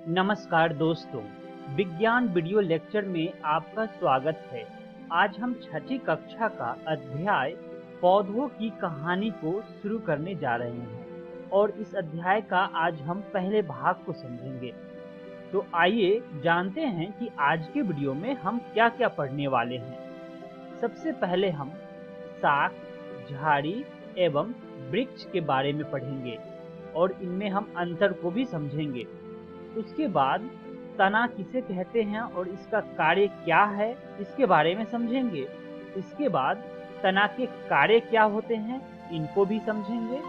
नमस्कार दोस्तों, विज्ञान वीडियो लेक्चर में आपका स्वागत है। आज हम छठी कक्षा का अध्याय पौधों की कहानी को शुरू करने जा रहे हैं और इस अध्याय का आज हम पहले भाग को समझेंगे। तो आइए जानते हैं कि आज के वीडियो में हम क्या-क्या पढ़ने वाले हैं। सबसे पहले हम शाख, झाड़ी एवं वृक्ष के बारे में पढ़ेंगे और इनमें हम अंतर को भी समझेंगे। उसके बाद तना किसे कहते हैं और इसका कार्य क्या है, इसके बारे में समझेंगे। इसके बाद तना के कार्य क्या होते हैं, इनको भी समझेंगे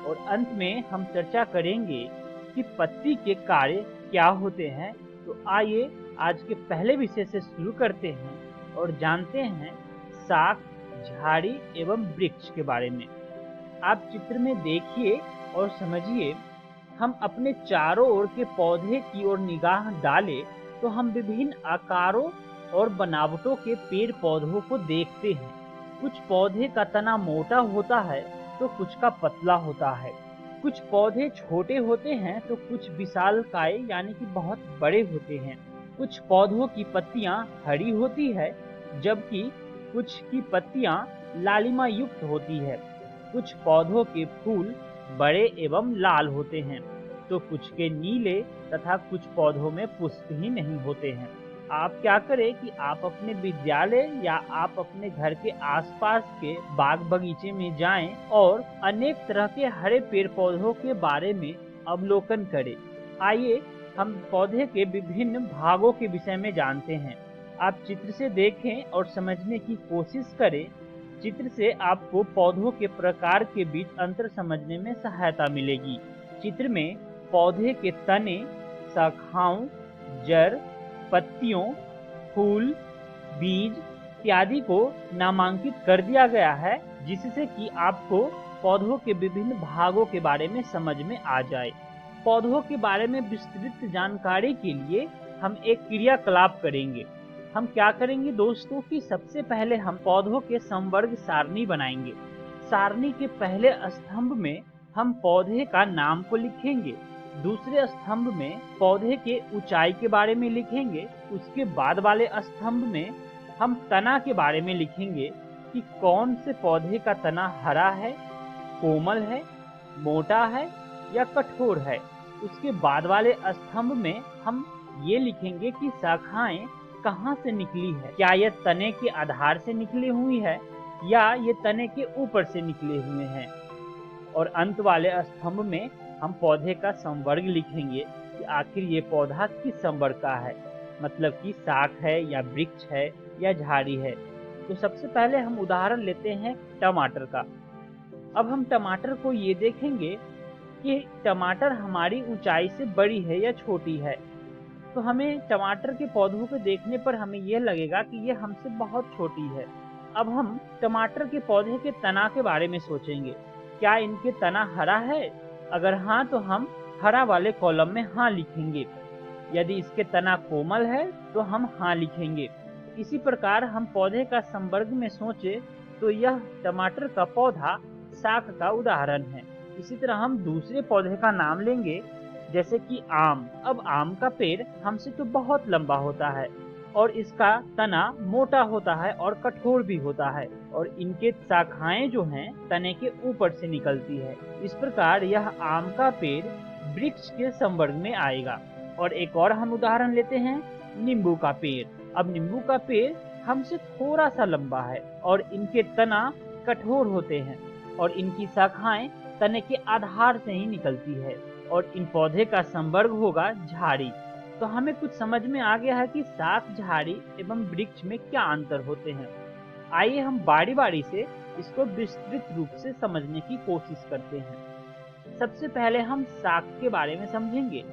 और अंत में हम चर्चा करेंगे कि पत्ती के कार्य क्या होते हैं। तो आइए आज के पहले विषय से शुरू करते हैं और जानते हैं शाख, झाड़ी एवं वृक्ष के बारे में। आप चित्र में देखिए और समझिए। हम अपने चारों ओर के पौधे की ओर निगाह डालें तो हम विभिन्न आकारों और बनावटों के पेड़ पौधों को देखते हैं। कुछ पौधे का तना मोटा होता है तो कुछ का पतला होता है। कुछ पौधे छोटे होते हैं तो कुछ विशालकाय यानी कि बहुत बड़े होते हैं। कुछ पौधों की पत्तियां हरी होती है जबकि कुछ की पत्तियां लालिमा युक्त होती है। कुछ पौधों के फूल बड़े एवं लाल होते हैं तो कुछ के नीले तथा कुछ पौधों में पुष्प ही नहीं होते हैं। आप क्या करें कि आप अपने विद्यालय या आप अपने घर के आसपास के बाग बगीचे में जाएं और अनेक तरह के हरे पेड़ पौधों के बारे में अवलोकन करें। आइए हम पौधे के विभिन्न भागों के विषय में जानते हैं। आप चित्र से देखें और समझने की कोशिश करें। चित्र से आपको पौधों के प्रकार के बीच अंतर समझने में सहायता मिलेगी। चित्र में पौधे के तने, शाखाओं, जड़, पत्तियों, फूल, बीज इत्यादि को नामांकित कर दिया गया है जिससे कि आपको पौधों के विभिन्न भागों के बारे में समझ में आ जाए। पौधों के बारे में विस्तृत जानकारी के लिए हम एक क्रियाकलाप करेंगे। हम क्या करेंगे दोस्तों कि सबसे पहले हम पौधों के संवर्ग सारणी बनाएंगे। सारणी के पहले स्तंभ में हम पौधे का नाम को लिखेंगे। दूसरे स्तंभ में पौधे के ऊंचाई के बारे में लिखेंगे। उसके बाद वाले स्तंभ में हम तना के बारे में लिखेंगे कि कौन से पौधे का तना हरा है, कोमल है, मोटा है या कठोर है। उसके बाद वाले स्तंभ में हम ये लिखेंगे कि शाखाएं कहाँ से निकली है, क्या यह तने के आधार से निकली हुई है या ये तने के ऊपर से निकले हुए हैं। और अंत वाले स्तंभ में हम पौधे का संवर्ग लिखेंगे कि आखिर ये पौधा किस संवर्ग का है, मतलब कि शाख है या वृक्ष है या झाड़ी है। तो सबसे पहले हम उदाहरण लेते हैं टमाटर का। अब हम टमाटर को ये देखेंगे कि टमाटर हमारी ऊंचाई से बड़ी है या छोटी है। तो हमें टमाटर के पौधों को देखने पर हमें यह लगेगा कि यह हमसे बहुत छोटी है। अब हम टमाटर के पौधे के तना के बारे में सोचेंगे, क्या इनके तना हरा है? अगर हाँ तो हम हरा वाले कॉलम में हाँ लिखेंगे। यदि इसके तना कोमल है तो हम हाँ लिखेंगे। इसी प्रकार हम पौधे का संवर्ग में सोचे तो यह टमाटर का पौधा शाख का उदाहरण है। इसी तरह हम दूसरे पौधे का नाम लेंगे जैसे कि आम। अब आम का पेड़ हमसे तो बहुत लंबा होता है और इसका तना मोटा होता है और कठोर भी होता है और इनके शाखाएं जो हैं तने के ऊपर से निकलती है। इस प्रकार यह आम का पेड़ वृक्ष के संवर्ग में आएगा। और एक और हम उदाहरण लेते हैं नींबू का पेड़। अब नींबू का पेड़ हमसे थोड़ा सा लंबा है और इनके तना कठोर होते हैं और इनकी शाखाएं तने के आधार से ही निकलती है और इन पौधे का संवर्ग होगा झाड़ी। तो हमें कुछ समझ में आ गया है कि शाख, झाड़ी एवं वृक्ष में क्या अंतर होते हैं। आइए हम बारी बारी से इसको विस्तृत रूप से समझने की कोशिश करते हैं। सबसे पहले हम शाख के बारे में समझेंगे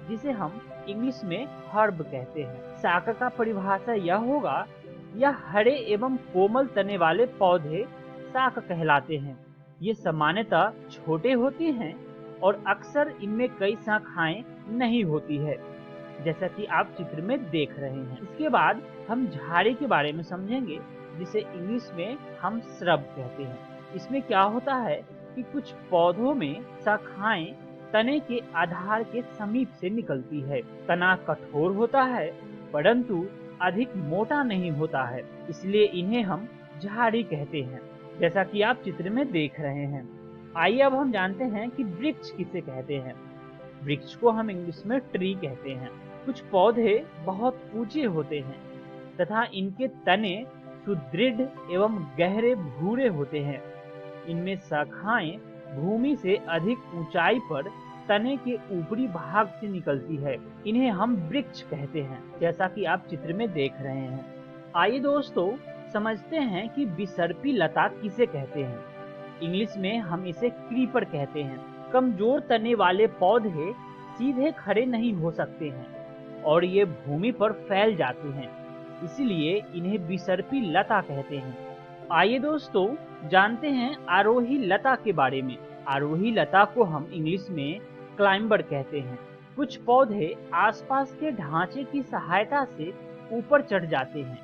जिसे हम इंग्लिश में हर्ब कहते हैं। शाख का परिभाषा यह होगा, यह हरे एवं कोमल तने वाले पौधे शाख कहलाते हैं। ये सामान्यतः छोटे होते हैं और अक्सर इनमें कई शाखाएं नहीं होती है जैसा कि आप चित्र में देख रहे हैं। इसके बाद हम झाड़ी के बारे में समझेंगे जिसे इंग्लिश में हम श्रब कहते हैं। इसमें क्या होता है कि कुछ पौधों में शाखाएं तने के आधार के समीप से निकलती है। तना कठोर होता है परंतु अधिक मोटा नहीं होता है, इसलिए इन्हें हम झाड़ी कहते हैं, जैसा कि आप चित्र में देख रहे हैं। आइए अब हम जानते हैं कि वृक्ष किसे कहते हैं। वृक्ष को हम इंग्लिश में ट्री कहते हैं। कुछ पौधे बहुत ऊंचे होते हैं तथा इनके तने सुदृढ़ एवं गहरे भूरे होते हैं। इनमें शाखाएं भूमि से अधिक ऊंचाई पर तने के ऊपरी भाग से निकलती है। इन्हें हम वृक्ष कहते हैं, जैसा कि आप चित्र में देख रहे हैं। आइए दोस्तों समझते हैं कि विसर्पी लता किसे कहते हैं। इंग्लिश में हम इसे क्रीपर कहते हैं। कमजोर तने वाले पौधे सीधे खड़े नहीं हो सकते हैं और ये भूमि पर फैल जाते हैं, इसलिए इन्हें विसर्पी लता कहते हैं। आइए दोस्तों जानते हैं आरोही लता के बारे में। आरोही लता को हम इंग्लिश में क्लाइंबर कहते हैं। कुछ पौधे आसपास के ढांचे की सहायता से ऊपर चढ़ जाते हैं।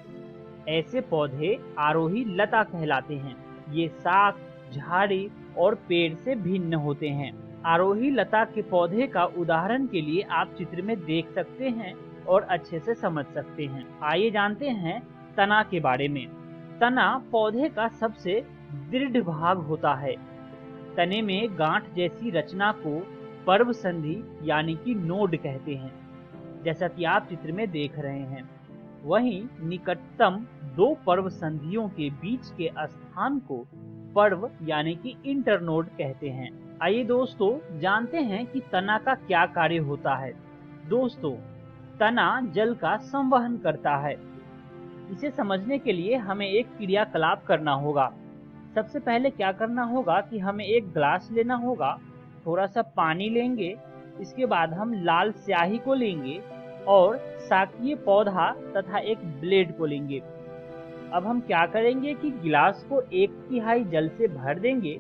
ऐसे पौधे आरोही लता कहलाते हैं। ये शाख, झाड़ी और पेड़ से भिन्न होते हैं। आरोही लता के पौधे का उदाहरण के लिए आप चित्र में देख सकते हैं और अच्छे से समझ सकते हैं। आइए जानते हैं तना के बारे में। तना पौधे का सबसे दृढ़ भाग होता है। तने में गांठ जैसी रचना को पर्व संधि यानी कि नोड कहते हैं, जैसा कि आप चित्र में देख रहे हैं। वहीं निकटतम दो पर्व संधियों के बीच के स्थान को पर्व यानी कि इंटरनोड कहते हैं। आइए दोस्तों जानते हैं कि तना का क्या कार्य होता है। दोस्तों तना जल का संवहन करता है। इसे समझने के लिए हमें एक क्रियाकलाप करना होगा। सबसे पहले क्या करना होगा कि हमें एक ग्लास लेना होगा, थोड़ा सा पानी लेंगे, इसके बाद हम लाल स्याही को लेंगे और शाकीय पौधा तथा एक ब्लेड को लेंगे। अब हम क्या करेंगे कि गिलास को 1/3 जल से भर देंगे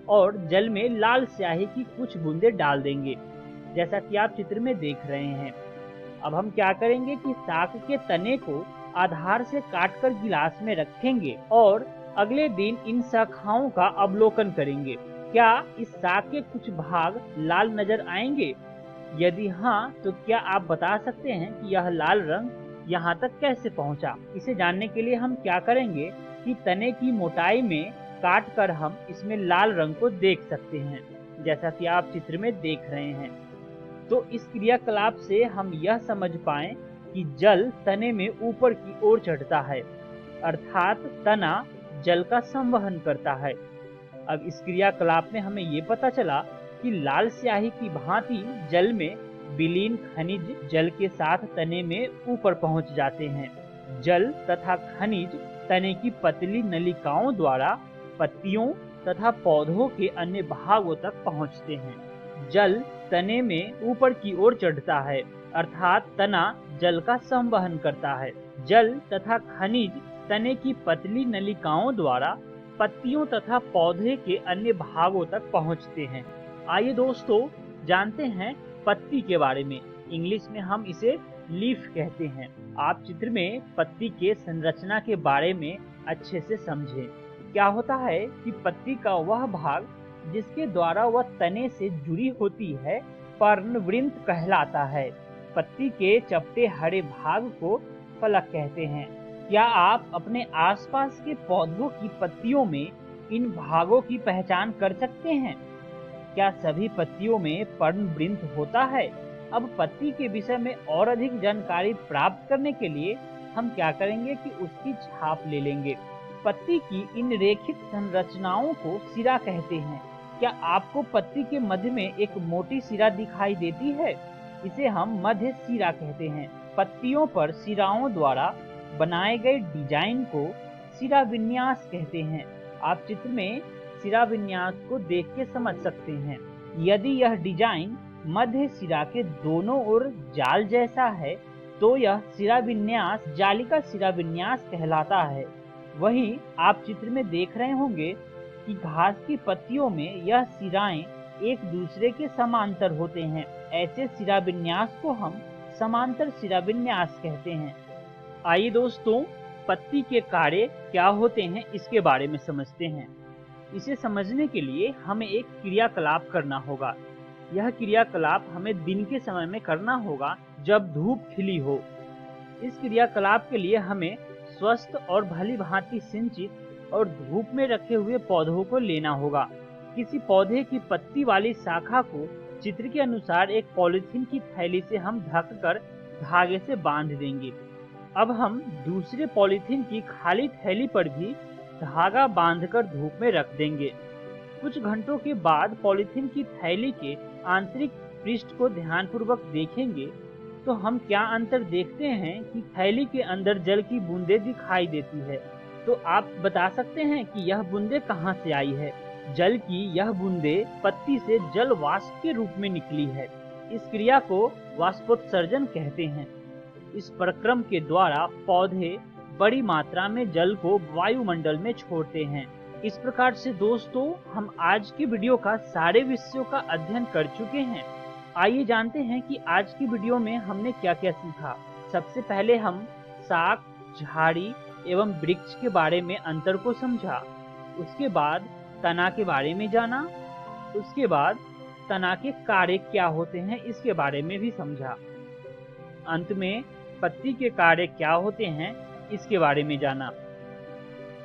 और जल में लाल स्याही की कुछ बूंदें डाल देंगे, जैसा कि आप चित्र में देख रहे हैं। अब हम क्या करेंगे कि शाक के तने को आधार से काटकर गिलास में रखेंगे और अगले दिन इन शाखाओं का अवलोकन करेंगे। क्या इस शाक के कुछ भाग लाल नजर आएंगे? यदि हाँ, तो क्या आप बता सकते हैं कि यह लाल रंग यहाँ तक कैसे पहुँचा? इसे जानने के लिए हम क्या करेंगे कि तने की मोटाई में काट कर हम इसमें लाल रंग को देख सकते हैं, जैसा कि आप चित्र में देख रहे हैं। तो इस क्रियाकलाप से हम यह समझ पाएं कि जल तने में ऊपर की ओर चढ़ता है, अर्थात तना जल का संवहन करता है। अब इस क्रियाकलाप में हमें ये पता चला कि लाल स्याही की भांति जल में विलीन खनिज जल के साथ तने में ऊपर पहुंच जाते हैं। जल तथा खनिज तने की पतली नलिकाओं द्वारा पत्तियों तथा पौधों के अन्य भागों तक पहुंचते हैं। जल तने में ऊपर की ओर चढ़ता है, अर्थात तना जल का संवहन करता है। जल तथा खनिज तने की पतली नलिकाओं द्वारा पत्तियों तथा पौधे के अन्य भागों तक पहुंचते हैं। आइए दोस्तों जानते हैं पत्ती के बारे में। इंग्लिश में हम इसे लीफ कहते हैं। आप चित्र में पत्ती के संरचना के बारे में अच्छे से समझें। क्या होता है कि पत्ती का वह भाग जिसके द्वारा वह तने से जुड़ी होती है पर्णवृंत कहलाता है। पत्ती के चपटे हरे भाग को फलक कहते हैं। क्या आप अपने आसपास के पौधों की पत्तियों में इन भागों की पहचान कर सकते हैं? क्या सभी पत्तियों में पर्णवृंत होता है? अब पत्ती के विषय में और अधिक जानकारी प्राप्त करने के लिए हम क्या करेंगे कि उसकी छाप ले लेंगे। पत्ती की इन रेखित संरचनाओं को सिरा कहते हैं। क्या आपको पत्ती के मध्य में एक मोटी सिरा दिखाई देती है? इसे हम मध्य सिरा कहते हैं। पत्तियों पर सिराओं द्वारा बनाए गए डिजाइन को सिरा विन्यास कहते हैं। आप चित्र में सिरा विन्यास को देख के समझ सकते हैं। यदि यह डिजाइन मध्य सिरा के दोनों ओर जाल जैसा है तो यह सिरा विन्यास जालिका सिरा विन्यास कहलाता है। वहीं आप चित्र में देख रहे होंगे कि घास की पत्तियों में यह सिराएं एक दूसरे के समांतर होते हैं। ऐसे सिरा विन्यास को हम समांतर सिरा विन्यास कहते हैं। आइए दोस्तों पत्ती के कार्य क्या होते हैं इसके बारे में समझते हैं। इसे समझने के लिए हमें एक क्रियाकलाप करना होगा। यह क्रियाकलाप हमें दिन के समय में करना होगा जब धूप खिली हो। इस क्रियाकलाप के लिए हमें स्वस्थ और भली भांति सिंचित और धूप में रखे हुए पौधों को लेना होगा। किसी पौधे की पत्ती वाली शाखा को चित्र के अनुसार एक पॉलीथीन की थैली से हम ढककर धागे से बांध देंगे। अब हम दूसरे पॉलीथीन की खाली थैली पर भी धागा बांधकर धूप में रख देंगे। कुछ घंटों के बाद पॉलीथीन की थैली के आंतरिक पृष्ठ को ध्यानपूर्वक देखेंगे तो हम क्या अंतर देखते हैं कि थैली के अंदर जल की बूंदें दिखाई देती है। तो आप बता सकते हैं कि यह बूंदें कहाँ से आई है? जल की यह बूंदें पत्ती से जल वाष्प के रूप में निकली है। इस क्रिया को वाष्पोत्सर्जन कहते हैं। इस प्रक्रम के द्वारा पौधे बड़ी मात्रा में जल को वायुमंडल में छोड़ते हैं। इस प्रकार से दोस्तों, हम आज की वीडियो का सारे विषयों का अध्ययन कर चुके हैं। आइए जानते हैं कि आज की वीडियो में हमने क्या क्या सीखा। सबसे पहले हम शाख, झाड़ी एवं वृक्ष के बारे में अंतर को समझा। उसके बाद तना के बारे में जाना। उसके बाद तना के कार्य क्या होते हैं इसके बारे में भी समझा। अंत में पत्ती के कार्य क्या होते हैं इसके बारे में जाना।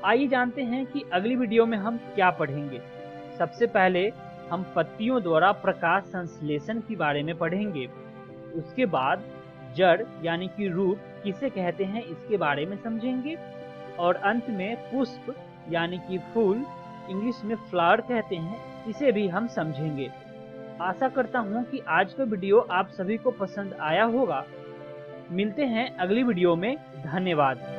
आइए जानते हैं कि अगली वीडियो में हम क्या पढ़ेंगे। सबसे पहले हम पत्तियों द्वारा प्रकाश संश्लेषण के बारे में पढ़ेंगे। उसके बाद जड़ यानी कि रूट किसे कहते हैं इसके बारे में समझेंगे। और अंत में पुष्प यानी कि फूल, इंग्लिश में फ्लावर कहते हैं, इसे भी हम समझेंगे। आशा करता हूँ कि आज का वीडियो आप सभी को पसंद आया होगा। मिलते हैं अगली वीडियो में। धन्यवाद।